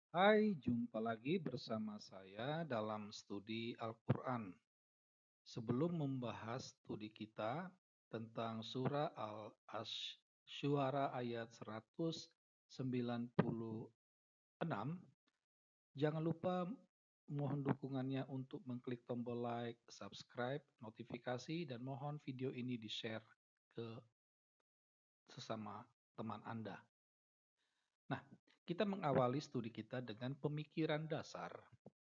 Hai, jumpa lagi bersama saya dalam studi Al-Quran. Sebelum membahas studi kita tentang surah Al-Ash-Syu'ara ayat 196, jangan lupa mohon dukungannya untuk mengklik tombol like, subscribe, notifikasi, dan mohon video ini di-share ke sesama teman Anda. Nah, kita mengawali studi kita dengan pemikiran dasar,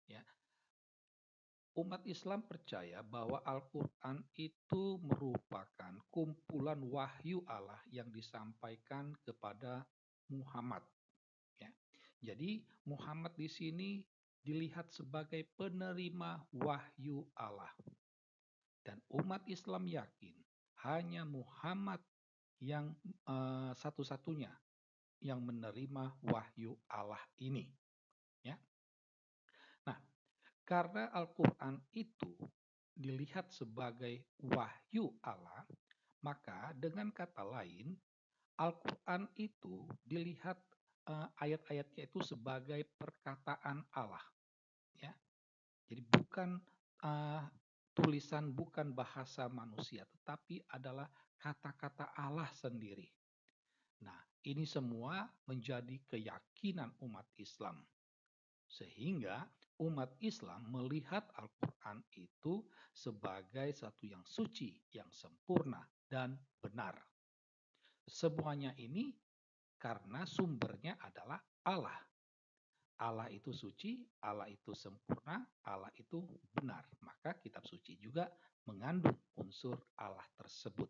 ya. Umat Islam percaya bahwa Al-Quran itu merupakan kumpulan wahyu Allah yang disampaikan kepada Muhammad. Ya. Jadi Muhammad di sini dilihat sebagai penerima wahyu Allah. Dan umat Islam yakin hanya Muhammad yang satu-satunya yang menerima wahyu Allah ini. Ya. Nah, karena Al-Quran itu dilihat sebagai wahyu Allah, maka dengan kata lain, Al-Quran itu dilihat ayat-ayatnya itu sebagai perkataan Allah. Ya. Jadi bukan eh, tulisan, bukan bahasa manusia, tetapi adalah kata-kata Allah sendiri. Nah, ini semua menjadi keyakinan umat Islam. Sehingga umat Islam melihat Al-Quran itu sebagai satu yang suci, yang sempurna, dan benar. Semuanya ini karena sumbernya adalah Allah. Allah itu suci, Allah itu sempurna, Allah itu benar. Maka kitab suci juga mengandung unsur Allah tersebut.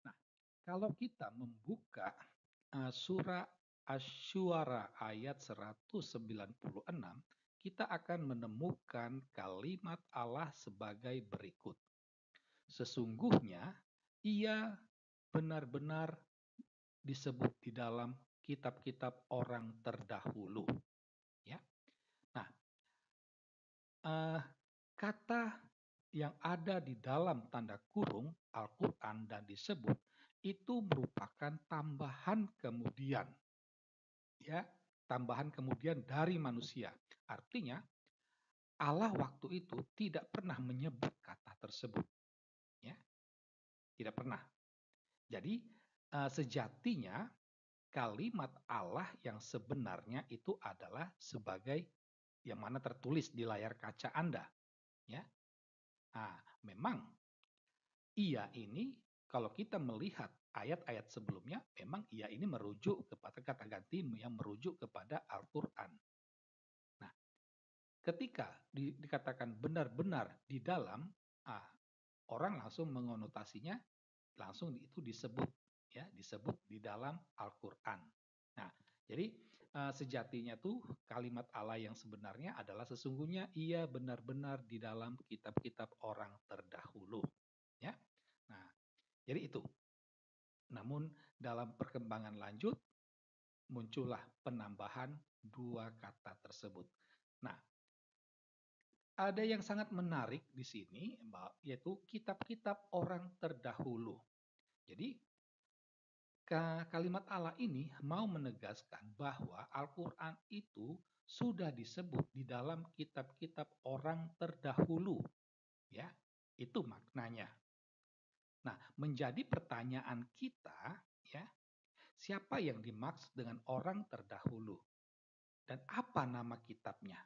Nah, kalau kita membuka surah Asy-Syu'ara ayat 196, kita akan menemukan kalimat Allah sebagai berikut. Sesungguhnya ia benar-benar disebut di dalam kitab-kitab orang terdahulu. Ya. Nah, eh, kata yang ada di dalam tanda kurung Al-Quran dan disebut itu merupakan tambahan kemudian, ya, tambahan kemudian dari manusia. Artinya Allah waktu itu tidak pernah menyebut kata tersebut, ya, tidak pernah. Jadi sejatinya kalimat Allah yang sebenarnya itu adalah sebagai yang mana tertulis di layar kaca Anda, ya. Nah, memang ia ini kalau kita melihat ayat-ayat sebelumnya, memang ia ini merujuk kepada kata ganti yang merujuk kepada Al-Quran. Nah, ketika dikatakan benar-benar di dalam, ah, orang langsung mengonotasinya, langsung itu disebut, ya, disebut di dalam Al-Quran. Nah, jadi sejatinya tuh kalimat Allah yang sebenarnya adalah sesungguhnya ia benar-benar di dalam kitab-kitab orang terdahulu, ya. Nah, jadi itu. Namun dalam perkembangan lanjut muncullah penambahan dua kata tersebut. Nah, ada yang sangat menarik di sini, yaitu kitab-kitab orang terdahulu. Jadi kalimat Allah ini mau menegaskan bahwa Al-Quran itu sudah disebut di dalam kitab-kitab orang terdahulu. Ya, itu maknanya. Nah, menjadi pertanyaan kita, ya, siapa yang dimaksud dengan orang terdahulu? Dan apa nama kitabnya?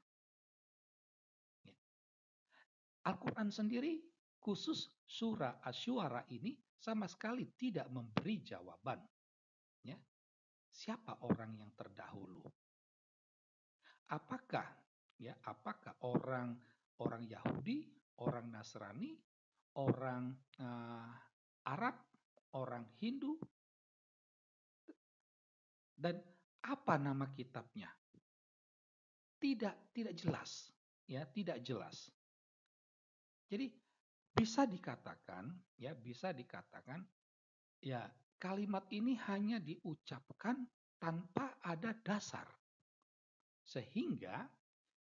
Ya. Al-Quran sendiri khusus surah Asy-Syu'ara ini sama sekali tidak memberi jawaban. Ya. Siapa orang yang terdahulu? Apakah apakah orang orang Yahudi, orang Nasrani, orang Arab, orang Hindu, dan apa nama kitabnya? Tidak jelas, ya, tidak jelas. Jadi bisa dikatakan, ya, kalimat ini hanya diucapkan tanpa ada dasar. Sehingga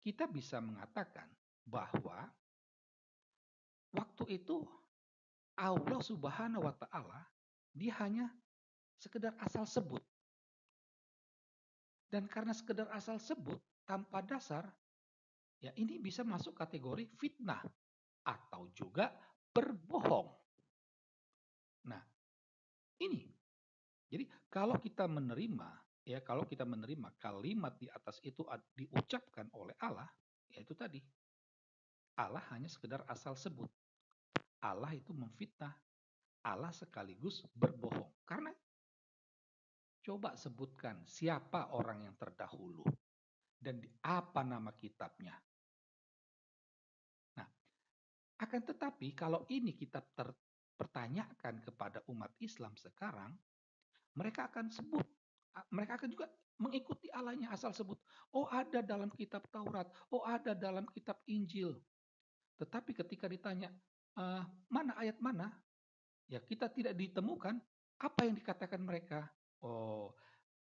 kita bisa mengatakan bahwa waktu itu Allah Subhanahu wa taala dia hanya sekedar asal sebut. Dan karena sekedar asal sebut tanpa dasar, ya ini bisa masuk kategori fitnah atau juga berbohong. Nah, ini. Jadi kalau kita menerima kalimat di atas itu diucapkan oleh Allah, ya itu tadi. Allah hanya sekedar asal sebut. Allah itu memfitnah. Allah sekaligus berbohong. Karena coba sebutkan siapa orang yang terdahulu dan apa nama kitabnya. Nah, akan tetapi kalau ini kita pertanyakan kepada umat Islam sekarang, mereka akan sebut, mereka akan juga mengikuti Allahnya asal sebut. Oh ada dalam kitab Taurat, oh ada dalam kitab Injil. Tetapi ketika ditanya, mana ayat mana? Ya kita tidak ditemukan apa yang dikatakan mereka. Oh,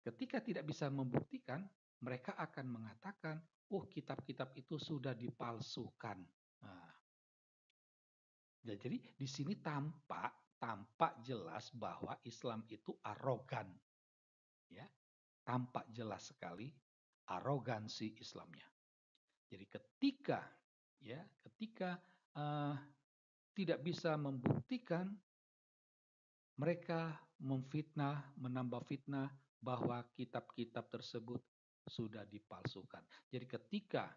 ketika tidak bisa membuktikan, mereka akan mengatakan, oh kitab-kitab itu sudah dipalsukan. Nah, jadi di sini tampak jelas bahwa Islam itu arogan, ya, tampak jelas sekali arogansi Islamnya. Jadi ketika uh, tidak bisa membuktikan, mereka memfitnah, menambah fitnah bahwa kitab-kitab tersebut sudah dipalsukan. Jadi ketika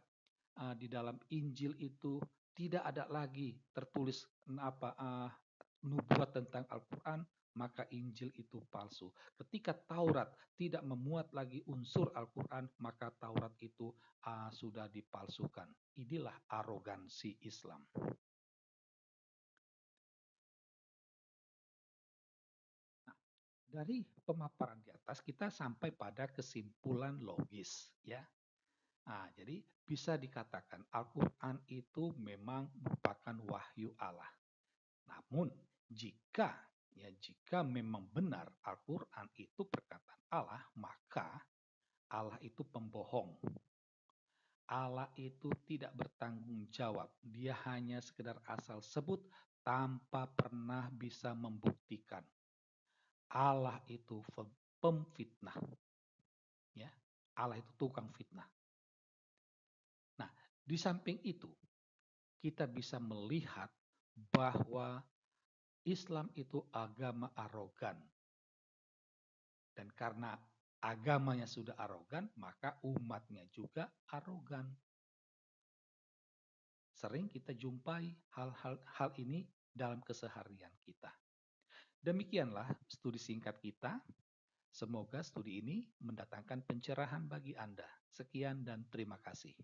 di dalam Injil itu tidak ada lagi tertulis nubuat tentang Al-Quran, maka Injil itu palsu. Ketika Taurat tidak memuat lagi unsur Al-Quran, maka Taurat itu sudah dipalsukan. Inilah arogansi Islam. Nah, dari pemaparan di atas kita sampai pada kesimpulan logis, ya. Nah, jadi bisa dikatakan Al-Quran itu memang merupakan wahyu Allah. Namun jika memang benar Al-Quran itu perkataan Allah, maka Allah itu pembohong. Allah itu tidak bertanggung jawab. Dia hanya sekedar asal sebut tanpa pernah bisa membuktikan. Allah itu pemfitnah. Ya, Allah itu tukang fitnah. Nah, di samping itu kita bisa melihat bahwa Islam itu agama arogan. Dan karena agamanya sudah arogan, maka umatnya juga arogan. Sering kita jumpai hal ini dalam keseharian kita. Demikianlah studi singkat kita. Semoga studi ini mendatangkan pencerahan bagi Anda. Sekian dan terima kasih.